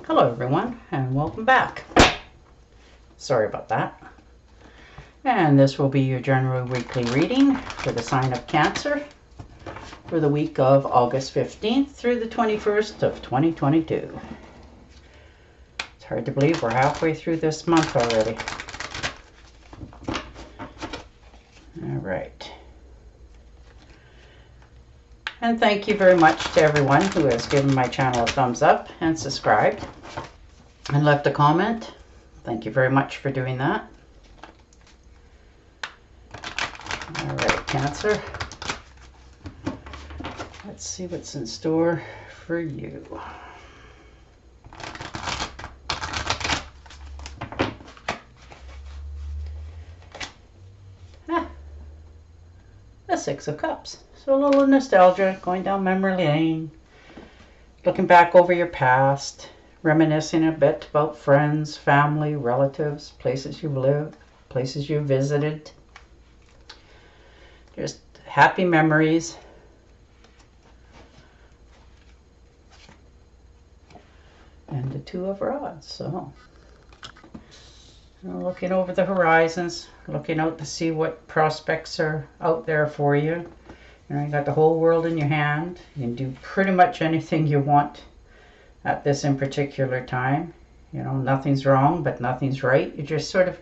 Hello everyone and welcome back. Sorry about that. And this will be your general weekly reading for the sign of Cancer for the week of August 15th through the 21st of 2022. It's hard to believe we're halfway through this month already. All right. And thank you very much to everyone who has given my channel a thumbs up and subscribed and left a comment. Thank you very much for doing that. All right, Cancer. Let's see what's in store for you. The Six of Cups. So a little nostalgia, going down memory lane, looking back over your past, reminiscing a bit about friends, family, relatives, places you've lived, places you've visited. Just happy memories. And the Two of Rods. So looking over the horizons, looking out to see what prospects are out there for you. You know, you got the whole world in your hand. You can do pretty much anything you want at this in particular time. You know, nothing's wrong, but nothing's right. You're just sort of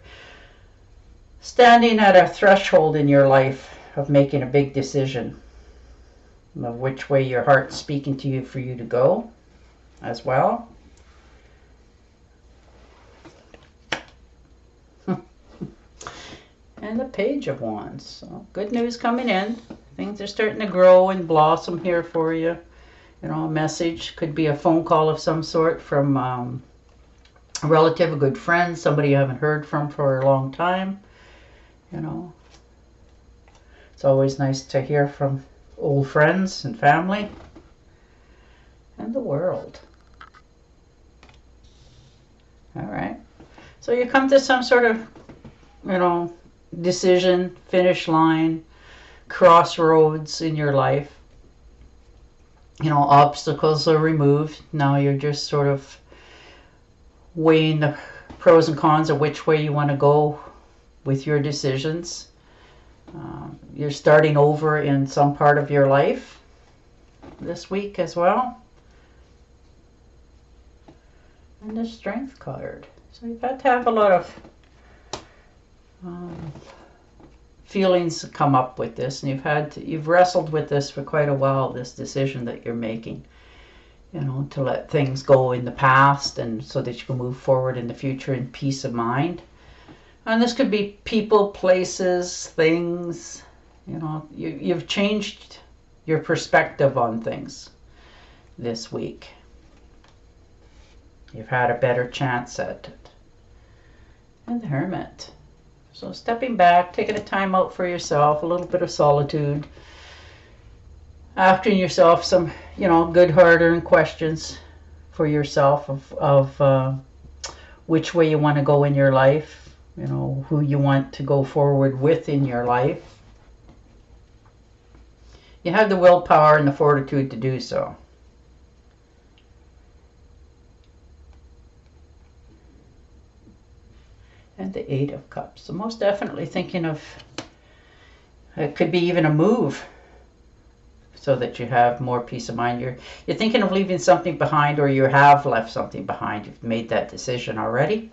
standing at a threshold in your life of making a big decision of which way your heart's speaking to you for you to go as well. And the Page of Wands. So good news coming in. Things are starting to grow and blossom here for you. You know, a message could be a phone call of some sort from a relative, a good friend, somebody you haven't heard from for a long time. You know, it's always nice to hear from old friends and family. And the World. All right. So you come to some sort of, you know, decision, finish line, crossroads in your life. You know, obstacles are removed. Now you're just sort of weighing the pros and cons of which way you want to go with your decisions. You're starting over in some part of your life this week as well. And the Strength card. So you've had to have a lot of feelings come up with this, and you've wrestled with this for quite a while, this decision that you're making, you know, to let things go in the past and so that you can move forward in the future in peace of mind. And this could be people, places, things. You know, you've changed your perspective on things this week. You've had a better chance at it. And the Hermit. So stepping back, taking a time out for yourself, a little bit of solitude, asking yourself some, you know, good hard-earned questions for yourself of which way you want to go in your life, you know, who you want to go forward with in your life. You have the willpower and the fortitude to do so. And the Eight of Cups. So most definitely thinking of, it could be even a move so that you have more peace of mind. You're thinking of leaving something behind, or you have left something behind. You've made that decision already.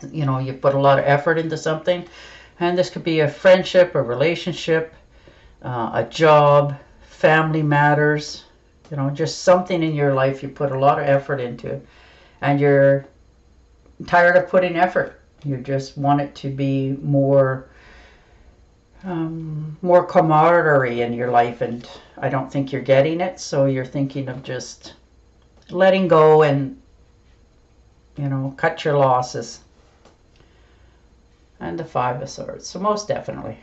You know, you put a lot of effort into something. And this could be a friendship, a relationship, a job, family matters. You know, just something in your life you put a lot of effort into. And you're tired of putting effort. You just want it to be more camaraderie in your life, and I don't think you're getting it, so you're thinking of just letting go and, you know, cut your losses. And the Five of Swords. So most definitely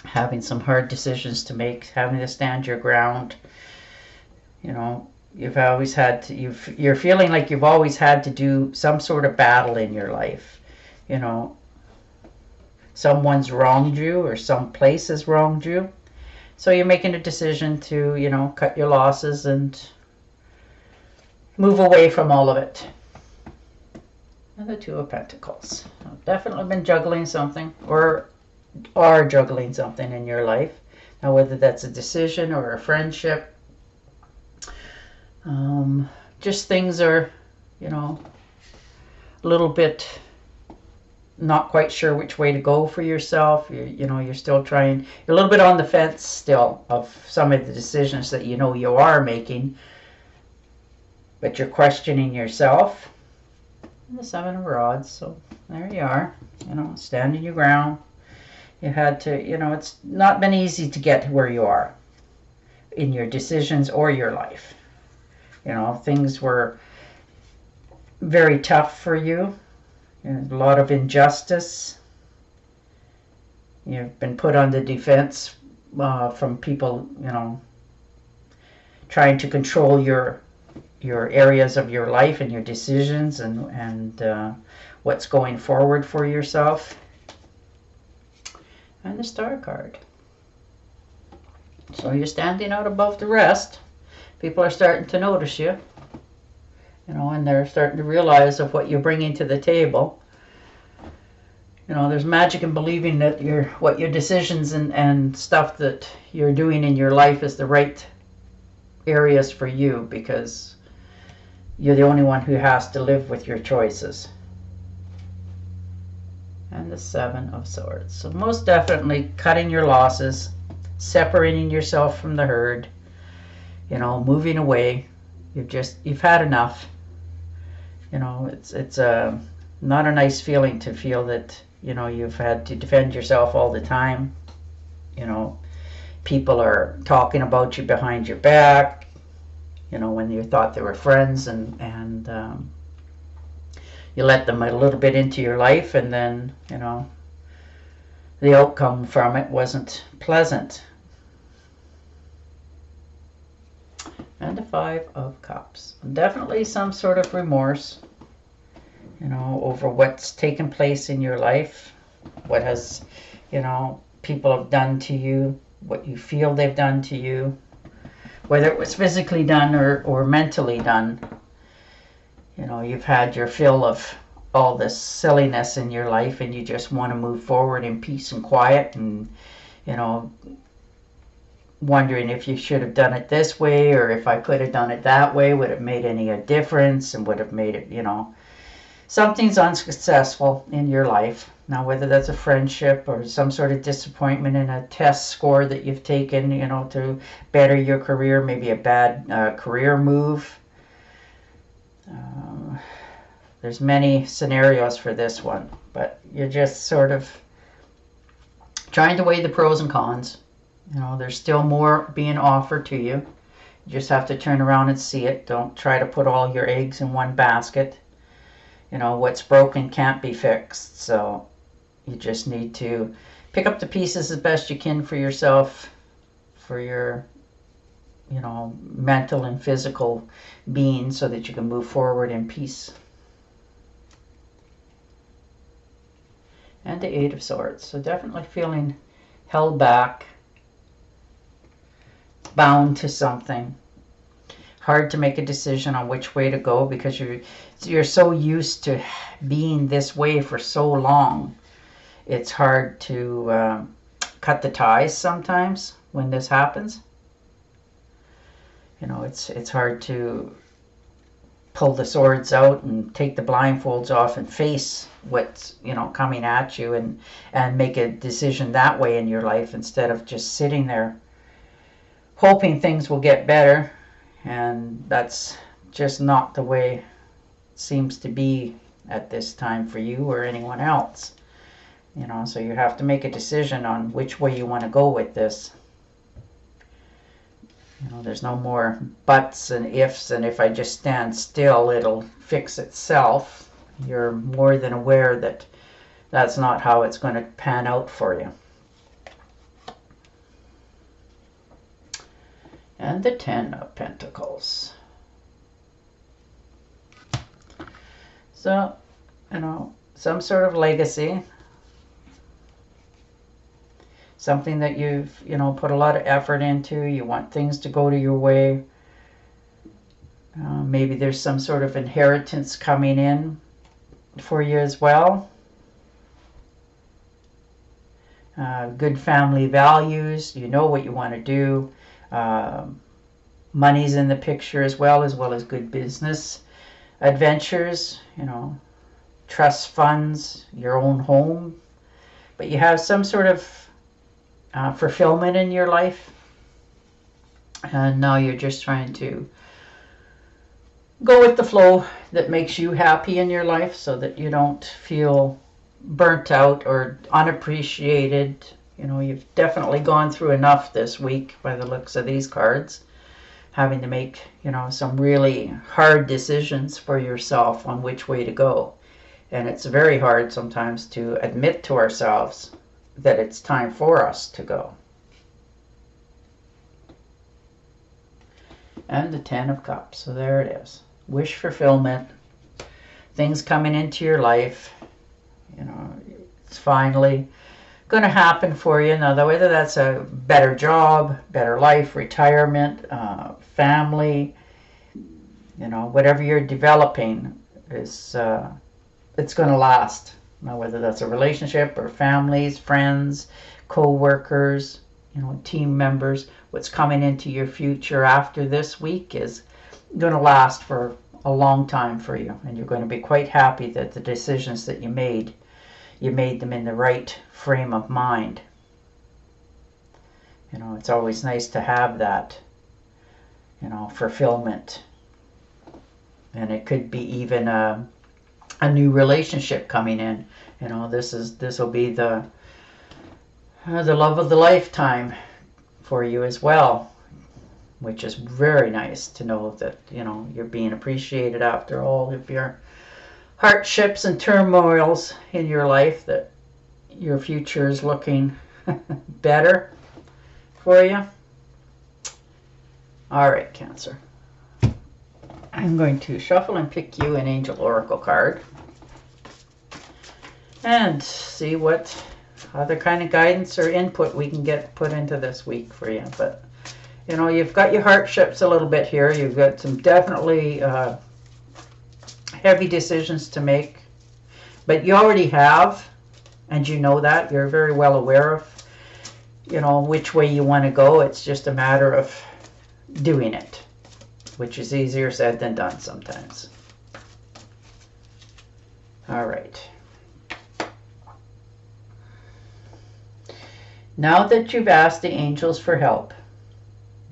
having some hard decisions to make, having to stand your ground. You know, you've always had to, you're feeling like you've always had to do some sort of battle in your life. You know, someone's wronged you or some place has wronged you. So you're making a decision to, you know, cut your losses and move away from all of it. And the Two of Pentacles. I've definitely been juggling something, or are juggling something in your life. Now, whether that's a decision or a friendship, just things are, a little bit not quite sure which way to go for yourself. You're still trying, you're a little bit on the fence still of some of the decisions that you are making, but you're questioning yourself. And the Seven of Rods, so there you are, standing your ground. You had to, it's not been easy to get to where you are in your decisions or your life. Things were very tough for you. A lot of injustice. You've been put on the defense from people, trying to control your areas of your life and your decisions and what's going forward for yourself. And the Star card. So you're standing out above the rest. People are starting to notice you. And they're starting to realize of what you're bringing to the table. There's magic in believing that what your decisions and stuff that you're doing in your life is the right areas for you, because you're the only one who has to live with your choices. And the Seven of Swords. So most definitely cutting your losses, separating yourself from the herd, moving away. You've had enough. It's not a nice feeling to feel that, you've had to defend yourself all the time. People are talking about you behind your back, when you thought they were friends, and you let them a little bit into your life, and then, the outcome from it wasn't pleasant. And the Five of Cups. Definitely some sort of remorse, over what's taken place in your life, what has, people have done to you, what you feel they've done to you, whether it was physically done or mentally done. You've had your fill of all this silliness in your life, and you just want to move forward in peace and quiet, and, wondering if you should have done it this way, or if I could have done it that way, would have made any difference, and would have made it, something's unsuccessful in your life. Now, whether that's a friendship or some sort of disappointment in a test score that you've taken, to better your career, maybe a bad career move. There's many scenarios for this one, but you're just sort of trying to weigh the pros and cons. There's still more being offered to you. You just have to turn around and see it. Don't try to put all your eggs in one basket. What's broken can't be fixed. So you just need to pick up the pieces as best you can for yourself, for your, mental and physical being, so that you can move forward in peace. And the Eight of Swords. So definitely feeling held back, bound to something. Hard to make a decision on which way to go, because you're so used to being this way for so long. It's hard to cut the ties sometimes when this happens. It's hard to pull the swords out and take the blindfolds off and face what's coming at you, and make a decision that way in your life, instead of just sitting there hoping things will get better. And that's just not the way it seems to be at this time for you or anyone else. So you have to make a decision on which way you want to go with this. There's no more buts and ifs, and if I just stand still, it'll fix itself. You're more than aware that that's not how it's going to pan out for you. And the Ten of Pentacles. So, some sort of legacy. Something that you've, put a lot of effort into. You want things to go to your way. Maybe there's some sort of inheritance coming in for you as well. Good family values. You know what you want to do. Money's in the picture as well as good business adventures. Trust funds, your own home. But you have some sort of fulfillment in your life. And now you're just trying to go with the flow that makes you happy in your life so that you don't feel burnt out or unappreciated. You've definitely gone through enough this week by the looks of these cards, having to make, some really hard decisions for yourself on which way to go. And it's very hard sometimes to admit to ourselves that it's time for us to go. And the 10 of Cups. So there it is. Wish fulfillment. Things coming into your life. It's finally going to happen for you. Now, whether that's a better job, better life, retirement, family, whatever you're developing is it's going to last. Now, whether that's a relationship or families, friends, co-workers, team members, what's coming into your future after this week is going to last for a long time for you. And you're going to be quite happy that the decisions that you made them in the right frame of mind. It's always nice to have that, fulfillment. And it could be even a new relationship coming in. This will be the love of the lifetime for you as well, which is very nice to know that you're being appreciated after all of your hardships and turmoils in your life, that your future is looking better for you. All right, Cancer. I'm going to shuffle and pick you an Angel Oracle card and see what other kind of guidance or input we can get put into this week for you. But you've got your hardships a little bit here. You've got some definitely heavy decisions to make, but you already have, and that you're very well aware of which way you want to go. It's just a matter of doing it, which is easier said than done sometimes. All right. Now that you've asked the angels for help,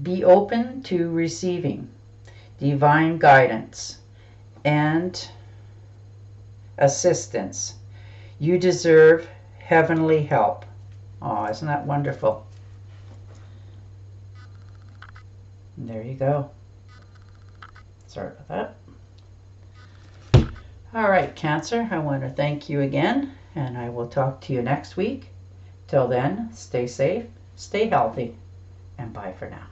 be open to receiving divine guidance and assistance. You deserve heavenly help. Oh, isn't that wonderful? And there you go. Sorry about that. All right, Cancer, I want to thank you again, and I will talk to you next week. Till then, stay safe, stay healthy, and bye for now.